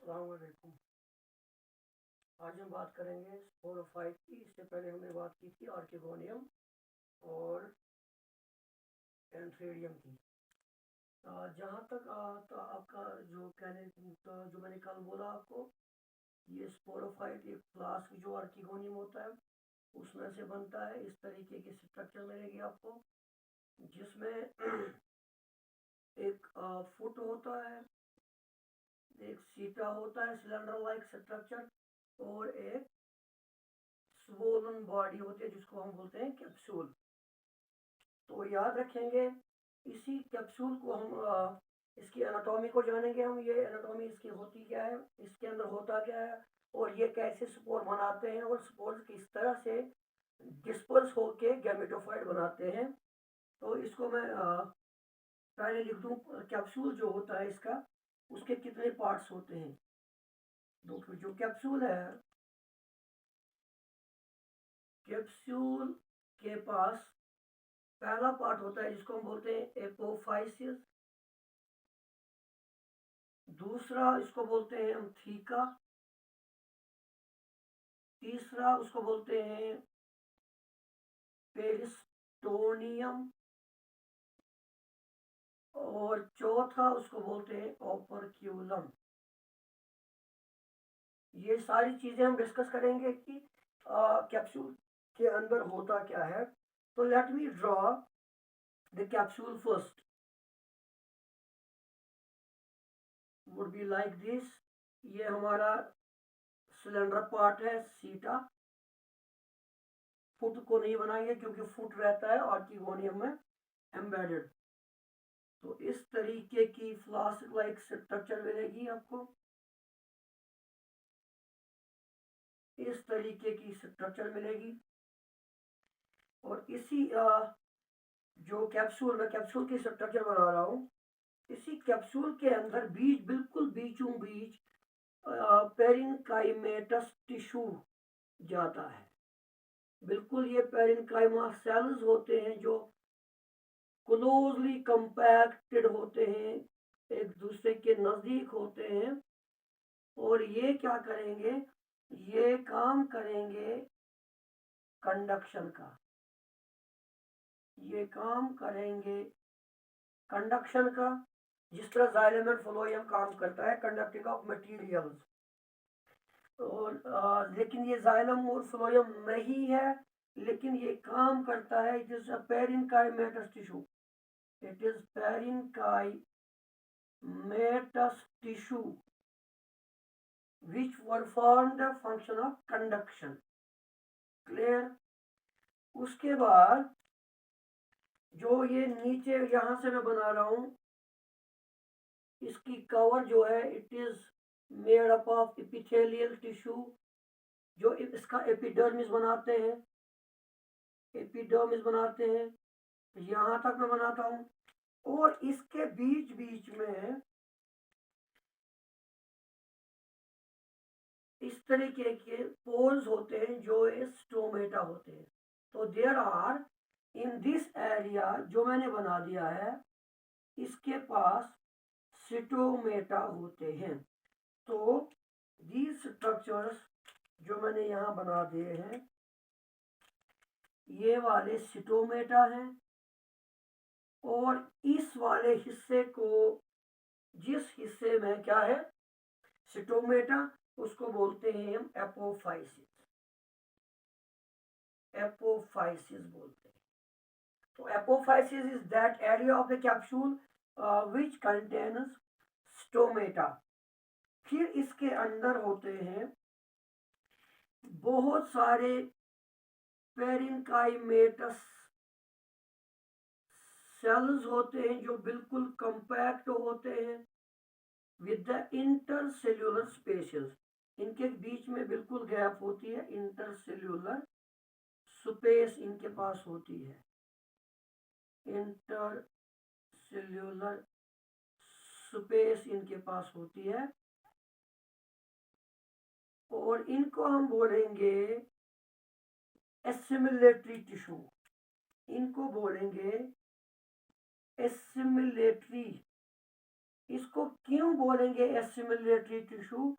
अस्सलाम वालेकुम। आज हम बात करेंगे स्पोरोफाइट की। इससे पहले हमने बात की थी आर्किगोनियम और एंथ्रेडियम की। जहाँ तक तो आपका जो कहने तो जो मैंने कल बोला आपको, ये स्पोरोफाइट एक फ्लास्क जो आर्किगोनियम होता है उसमें से बनता है। इस तरीके की स्ट्रक्चर मिलेगी आपको, जिसमें एक फुट होता है, एक सीटा होता है सिलेंडर लाइक स्ट्रक्चर, और एक स्वोलन बॉडी होती है जिसको हम बोलते हैं कैप्सूल। तो याद रखेंगे, इसी कैप्सूल को हम इसकी एनाटॉमी को जानेंगे। हम ये एनाटॉमी इसकी होती क्या है, इसके अंदर होता क्या है, और ये कैसे स्पोर बनाते हैं, और स्पोर किस तरह से डिस्पर्स होके गैमेटोफाइट बनाते हैं। तो इसको मैं पहले लिख दूं। कैप्सूल जो होता है इसका, उसके कितने पार्ट्स होते हैं। तो जो कैप्सूल है, कैप्सूल के पास पहला पार्ट होता है जिसको हम बोलते हैं एपोफाइसिस। दूसरा इसको बोलते हैं हम थीका। तीसरा उसको बोलते हैं पेरिस्टोनियम। और चौथा उसको बोलते हैं ओपर्क्यूलम। ये सारी चीजें हम डिस्कस करेंगे कि कैप्सूल के अंदर होता क्या है। तो let me draw the capsule first. Would be like this. ये हमारा सिलेंडर पार्ट है, सीटा। फुट को नहीं बनाएंगे क्योंकि फुट रहता है आर्किगोनियम में एम्बेडेड। तो इस तरीके की फ्लास्क लाइक स्ट्रक्चर मिलेगी आपको। इस तरीके की स्ट्रक्चर मिलेगी। और इसी जो कैप्सूल, मैं कैप्सूल की स्ट्रक्चर बना रहा हूँ, इसी कैप्सूल के अंदर बीच, बिल्कुल बीचों बीच पेरिनकाइमेटस टिश्यू जाता है। बिल्कुल ये पेरिनकाइमा सेल्स होते हैं जो क्लोजली कंपैक्टेड होते हैं, एक दूसरे के नजदीक होते हैं। और ये क्या करेंगे, ये काम करेंगे कंडक्शन का। ये काम करेंगे कंडक्शन का, जिस तरह जाइलम एंड फ्लोएम काम करता है कंडक्टिंग ऑफ मटेरियल्स। और लेकिन ये जाइलम और फ्लोएम नहीं है, लेकिन ये काम करता है। It is a parenchymatous tissue. It is parenchymatous tissue which perform the function of conduction. Clear? उसके बाद जो ये नीचे यहां से मैं बना रहा हूं, इसकी कवर जो है, it is made up of epithelial tissue, जो इसका एपिडर्मिस बनाते हैं। एपिडर्मिस बनाते हैं, यहां तक मैं बनाता हूं। और इसके बीच बीच में इस तरीके के पोर्स होते हैं जो स्टोमेटा होते हैं। तो there are in this area जो मैंने बना दिया है, इसके पास स्टोमेटा होते हैं। तो these स्ट्रक्चर्स जो मैंने यहाँ बना दिए हैं, ये वाले स्टोमेटा हैं। और इस वाले हिस्से को, जिस हिस्से में क्या है स्टोमेटा, उसको बोलते हैं हम एपोफाइसिस। एपोफाइसिस बोलते हैं। तो apophysis is that area of the capsule which contains stomata. फिर इसके अंदर होते हैं बहुत सारे पेरिनकाइमेटस सेल्स होते हैं जो बिल्कुल कंपैक्ट होते हैं विद द इंटरसेल्यूलर स्पेसेस। इनके बीच में बिल्कुल गैप होती है, इंटरसेल्यूलर स्पेस इनके पास होती है। इंटरसेल्यूलर स्पेस इनके पास होती है। और इनको हम बोलेंगे एसिमिलेटरी टिश्यू। इनको बोलेंगे एसिमिलेटरी इसको क्यों बोलेंगे एसिमिलेटरी टिश्यू?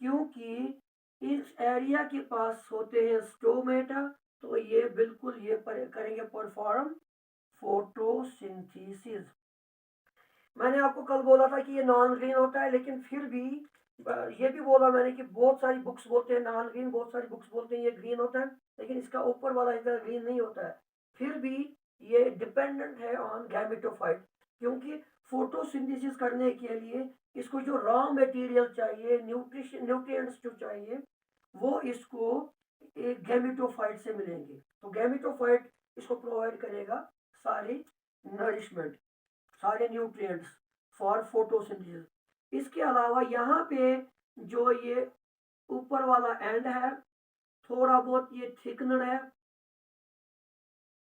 क्योंकि इस एरिया के पास होते हैं स्टोमेटा, तो ये बिल्कुल ये करेंगे परफॉर्म फोटोसिंथेसिस। मैंने आपको कल बोला था कि ये नॉन ग्रीन होता है, लेकिन फिर भी ये भी बोला मैंने कि बहुत सारी बुक्स बोलते हैं नॉन ग्रीन, बहुत सारी बुक्स बोलते हैं ये ग्रीन होता है, लेकिन इसका ऊपर वाला हिस्सा ग्रीन नहीं होता है। फिर भी ये डिपेंडेंट है ऑन गैमेटोफाइट, क्योंकि फोटोसिंथेसिस करने के लिए इसको जो रॉ मटेरियल चाहिए, न्यूट्रिशन न्यूट्रिएंट्स जो चाहिए, वो इसको एक गैमेटोफाइट से मिलेंगे। तो गैमेटोफाइट इसको प्रोवाइड करेगा सारी नरिशमेंट, सारे न्यूट्रिएंट्स फॉर फोटोसिंथेसिस। इसके अलावा यहाँ पे जो ये ऊपर वाला एंड है, थोड़ा बहुत ये थिकनड है,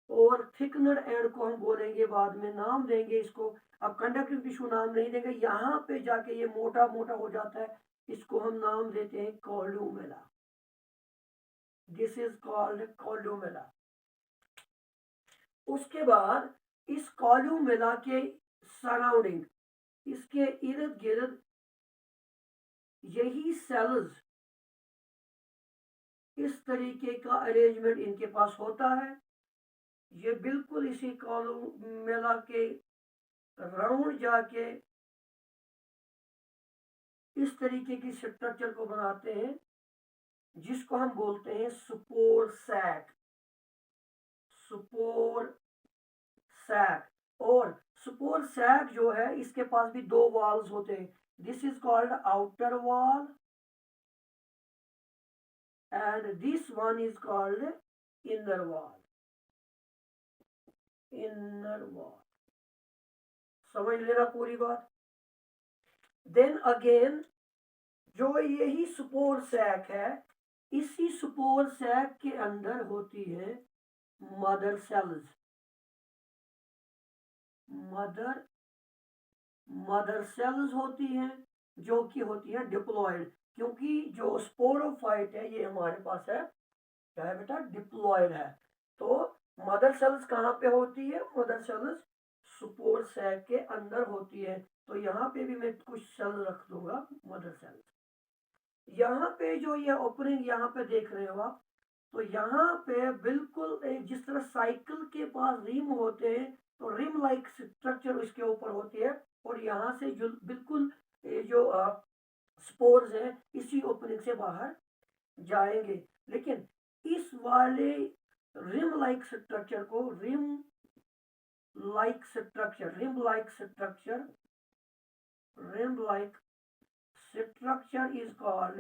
और थिकनड एंड को हम बोलेंगे बाद में, नाम देंगे इसको, अब कंडक्टिव टिश्यू नाम नहीं देंगे। यहाँ पे जाके ये मोटा मोटा हो जाता है, इसको हम नाम देते हैं columella. This is called columella. उसके बाद इस कॉल्यूमेला के सराउंडिंग, इसके इर्द गिर्द यही सेल्स, इस तरीके का अरेंजमेंट इनके पास होता है। ये बिल्कुल इसी कॉलूमेला के राउंड जाके इस तरीके की स्ट्रक्चर को बनाते हैं, जिसको हम बोलते हैं स्पोर सैक। स्पोर सैक, और स्पोर सैक जो है इसके पास भी दो वॉल्स होते हैं। This is called outer wall and this one is called inner wall. inner wall, समझ लेना पूरी बात। देन अगेन जो यही स्पोर सैक है, इसी स्पोर सैक के अंदर होती है मदर सेल्स। मदर सेल्स होती हैं, जो कि होती है डिप्लॉयड, क्योंकि जो स्पोरोफाइट है ये हमारे पास है क्या है बेटा, डिप्लॉयड है। तो मदर सेल्स कहाँ पे होती है? मदर सेल्स स्पोर सैक के अंदर होती है। तो यहाँ पे भी मैं कुछ सेल रख दूंगा मदर सेल्स। यहाँ पे जो ये ओपनिंग यहाँ पे देख रहे हो आप, तो यहाँ पे बिल्कुल जिस तरह साइकिल के पास रिम होते हैं, तो रिम लाइक स्ट्रक्चर उसके ऊपर होती है, और यहाँ से जो बिल्कुल जो स्पोर्स हैं इसी ओपनिंग से बाहर जाएंगे। लेकिन इस वाले रिम लाइक स्ट्रक्चर को rim like structure is called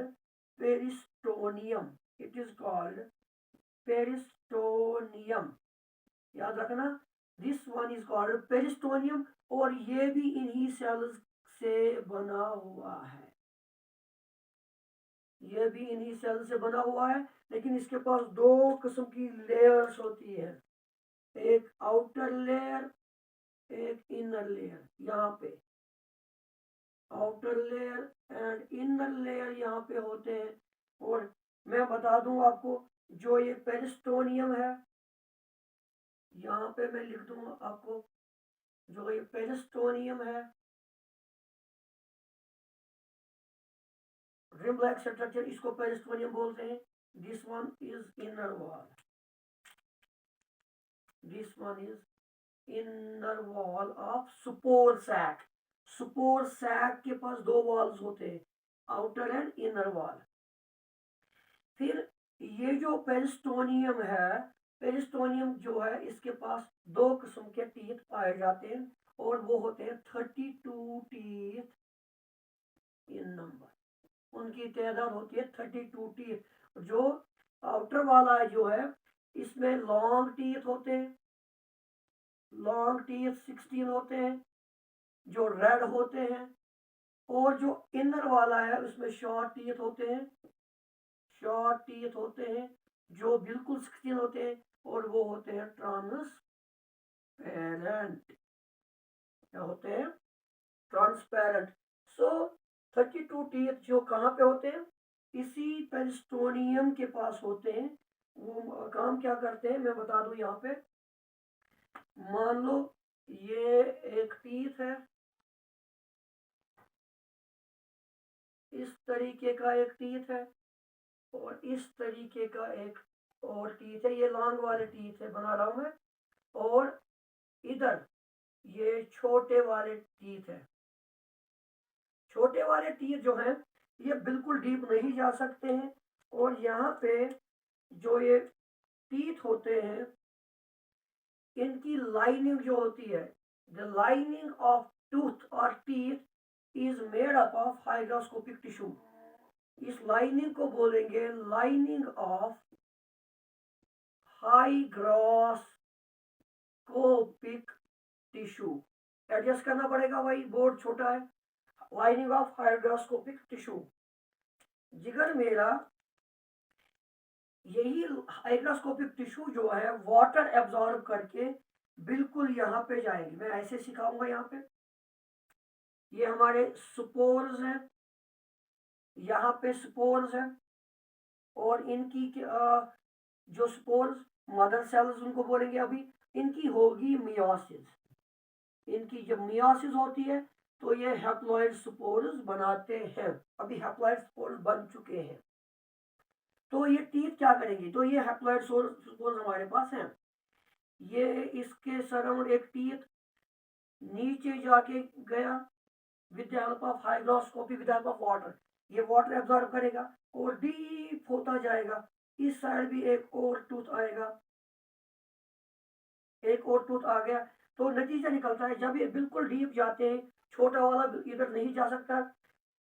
peristomium. It is called peristomium, याद रखना। This one is called peristomium, और ये भी इन्हीं सेल्स से बना हुआ है। ये भी इन्हीं सेल से बना हुआ है, लेकिन इसके पास दो किस्म की लेयर्स होती है, एक आउटर लेयर, एक इनर लेयर। यहाँ पे outer layer and inner layer यहाँ पे होते हैं। और मैं बता दूं आपको, जो ये पेरिस्टोनियम है, यहाँ पे मैं लिख दूंगा आपको, जो ये पेरिस्टोनियम है, रिम लाइक स्ट्रक्चर, इसको पेरिस्टोनियम बोलते हैं। This one is inner wall, this one is inner wall of spore sac. Spore sac के पास दो वॉल्स होते हैं, आउटर एंड इनर वॉल। फिर ये जो पेरिस्टोनियम है, पेरिस्टोनियम जो है इसके पास दो किस्म के टीथ पाए जाते हैं, और वो होते हैं 32 टीथ इन नंबर। उनकी तादाद होती है 32 टीथ। जो आउटर वाला जो है इसमें लॉन्ग टीथ होते हैं, लॉन्ग टीथ 16 होते हैं जो रेड होते हैं, और जो इनर वाला है उसमें शॉर्ट टीथ होते हैं, शॉर्ट टीथ होते हैं जो बिल्कुल 16 होते हैं, और वो होते हैं ट्रांसपेरेंट। क्या होते हैं? ट्रांसपेरेंट। सो 32 टीथ जो कहाँ पे होते हैं? इसी पेरिस्टोनियम के पास होते हैं। वो काम क्या करते हैं मैं बता दूं यहाँ पे। मान लो ये एक टीथ है, इस तरीके का एक टीथ है और इस तरीके का एक और टीथ है। ये लॉन्ग वाले टीथ है बना रहा हूं मैं, और इधर ये छोटे वाले टीथ है। छोटे वाले टीथ जो हैं ये बिल्कुल डीप नहीं जा सकते हैं, और यहाँ पे जो ये टीथ होते हैं इनकी लाइनिंग जो होती है, द लाइनिंग ऑफ टूथ और teeth is made up of hygroscopic tissue. इस लाइनिंग को बोलेंगे lining of hygroscopic tissue. Adjust करना पड़ेगा भाई, बोर्ड छोटा है। Lining of hygroscopic tissue. जिगर मेरा यही हाइग्रोस्कोपिक टिश्यू जो है वाटर एब्जॉर्ब करके बिल्कुल यहाँ पे जाएगी। मैं ऐसे सिखाऊंगा। यहाँ पे ये हमारे स्पोर्स हैं, यहाँ पे स्पोर्स हैं, और इनकी जो स्पोर्स मदर सेल्स उनको बोलेंगे अभी। इनकी होगी मियोसिस। इनकी जब मियोसिस होती है तो ये हैप्लॉइड स्पोर्स बनाते हैं। अभी हैप्लॉइड स्पोर्स बन चुके हैं। तो ये टीथ क्या करेंगे, तो ये हैप्लॉइड स्पोर्स हमारे पास हैं। ये इसके सराउंड एक टीथ नीचे जाके गया with the help of hygroscopy, with the help of water. ये वाटर एब्जॉर्ब करेगा और डीप होता जाएगा। इस साइड भी एक और टूथ आएगा, एक और टूथ आ गया। तो नतीजा निकलता है जब ये बिल्कुल डीप जाते हैं, छोटा वाला इधर नहीं जा सकता,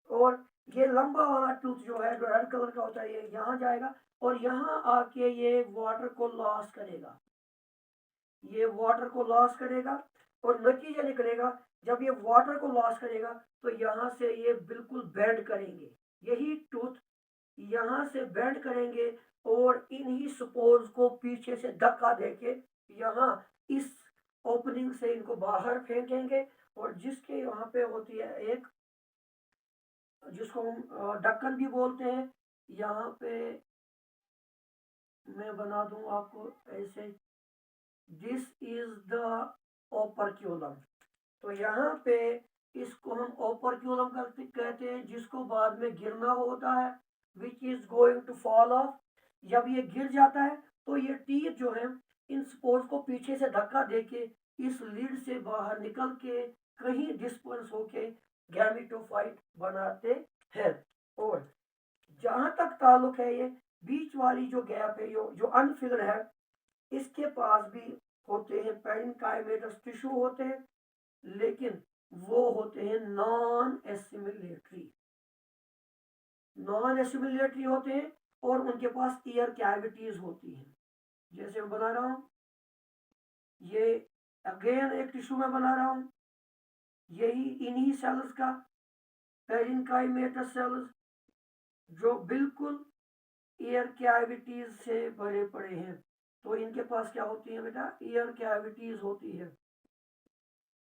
और ये लंबा वाला टूथ जो है जो रेड कलर का होता है ये यहाँ जाएगा, और यहाँ आके ये वाटर को लॉस करेगा। ये वाटर को लॉस करेगा और नतीजा निकलेगा जब ये वाटर को लॉस करेगा तो यहाँ से ये बिल्कुल बेंड करेंगे। यही टूथ यहाँ से बेंड करेंगे और इन्हीं स्पोर्स को पीछे से धक्का देके यहाँ इस ओपनिंग से इनको बाहर फेंकेंगे, और जिसके यहाँ पे होती है एक, जिसको हम ढक्कन भी बोलते हैं। यहाँ पे मैं बना दूं आपको ऐसे, दिस इज द ओपर्क्यूलम। तो यहाँ पे इसको हम ओपर्क्यूलम कहते हैं, जिसको बाद में गिरना होता है, which is going to fall off. जब ये गिर जाता है तो ये टीथ जो है इन स्पोर्स को पीछे से धक्का देके इस लीड से बाहर निकल के कहीं डिस्पर्स होके गैमेटोफाइट बनाते हैं। और जहां तक ताल्लुक है ये बीच वाली जो गैप है जो अनफिल्ड है, इसके पास भी होते हैं पेरेन्काइमेटस टिश्यू होते हैं, लेकिन वो होते हैं नॉन एसिमिलेटरी। नॉन एसिमिलेटरी होते हैं और उनके पास ईयर कैविटीज होती हैं। जैसे मैं बना रहा हूं, ये अगेन एक टिश्यू में बना रहा हूं, यही इन्हीं सेल्स का पेरेन्काइमेटस सेल्स जो बिल्कुल ईयर कैविटीज से भरे पड़े हैं। तो इनके पास क्या होती है बेटा, ईयर कैविटीज होती है।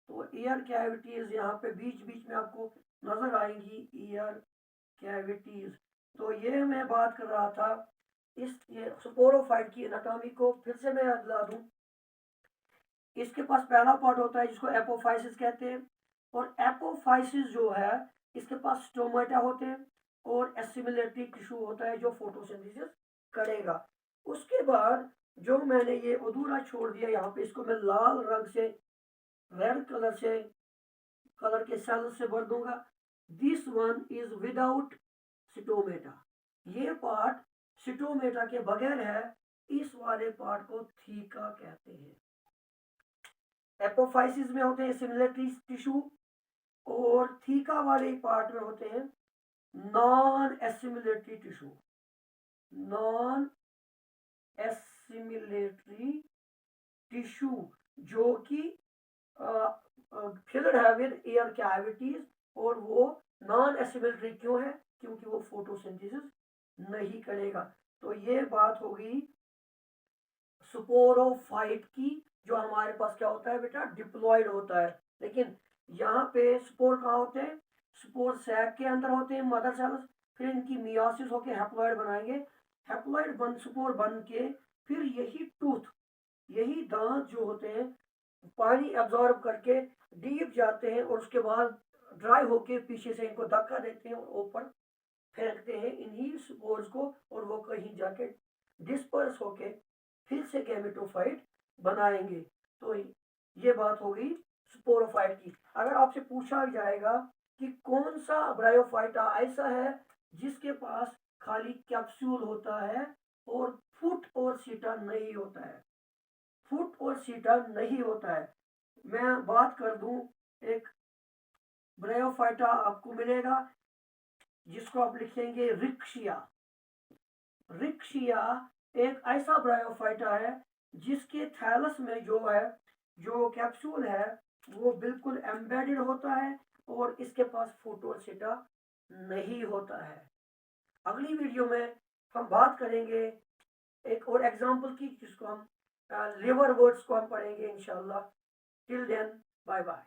तो ईयर कैविटीज यहाँ पे बीच बीच में आपको नजर आएंगी, ईयर कैविटीज। तो ये मैं बात कर रहा था इस ये स्पोरोफाइट की एनाटॉमी को फिर से मैं याद दिला दूं। इसके पास पहला पार्ट होता है जिसको एपोफाइसिस कहते हैं, और एपोफाइसिस जो है इसके पास स्टोमेटा होते हैं और एसिमिलेटरी टिश्यू होता है जो फोटोसिंथेसिस करेगा। उसके बाद जो मैंने ये अधूरा छोड़ दिया यहाँ पे, इसको मैं लाल रंग से, रेड कलर के सेल से भर दूंगा। This one is without stomata. ये पार्ट स्टोमेटा के बगैर है। इस वाले पार्ट को थीका कहते हैं। एपोफाइसिस में होते हैं सिमिलेटरी टिश्यू, और थीका वाले पार्ट में होते हैं non assimilatory tissue. Non assimilatory tissue जो कि फिल्ड है विद एयर कैविटीज, और वो नॉन एसिमिलेटरी क्यों है, क्योंकि वो फोटोसिंथेसिस नहीं करेगा। तो ये बात होगी स्पोरोफाइट की, जो हमारे पास क्या होता है बेटा, डिप्लॉयड होता है। लेकिन यहाँ पे स्पोर कहाँ होते हैं, स्पोर सैक के अंदर होते हैं मदर सेल्स, फिर इनकी मियोसिस होकर हैप्लॉइड बनाएंगे। हैप्लॉइड बन स्पोर बन के फिर यही टूथ, यही दांत जो होते हैं पानी एब्जॉर्ब करके डीप जाते हैं, और उसके बाद ड्राई होके पीछे से इनको धक्का देते हैं और ऊपर फेंकते हैं इन्हीं स्पोर्स को और वो कहीं जाके डिस्पर्स होके फिर से गैमेटोफाइट बनाएंगे। तो ये बात हो गई स्पोरोफाइट की। अगर आपसे पूछा जाएगा कि कौन सा ब्रायोफाइटा ऐसा है जिसके पास खाली कैप्सूल होता है और फुट और सीटा नहीं होता है, फुट और सीटा नहीं होता है, मैं बात कर दूं, एक ब्रायोफाइटा आपको मिलेगा जिसको आप लिखेंगे रिक्शिया। रिक्शिया एक ऐसा ब्रायोफाइटा है जिसके थैलस में जो है, जो कैप्सूल है, वो बिल्कुल एम्बेडेड होता है और इसके पास फोटोसिटा नहीं होता है। अगली वीडियो में हम बात करेंगे एक और एग्जांपल की जिसको हम लिवर वर्ड्स को हम पढ़ेंगे इंशाल्लाह। Till then bye bye.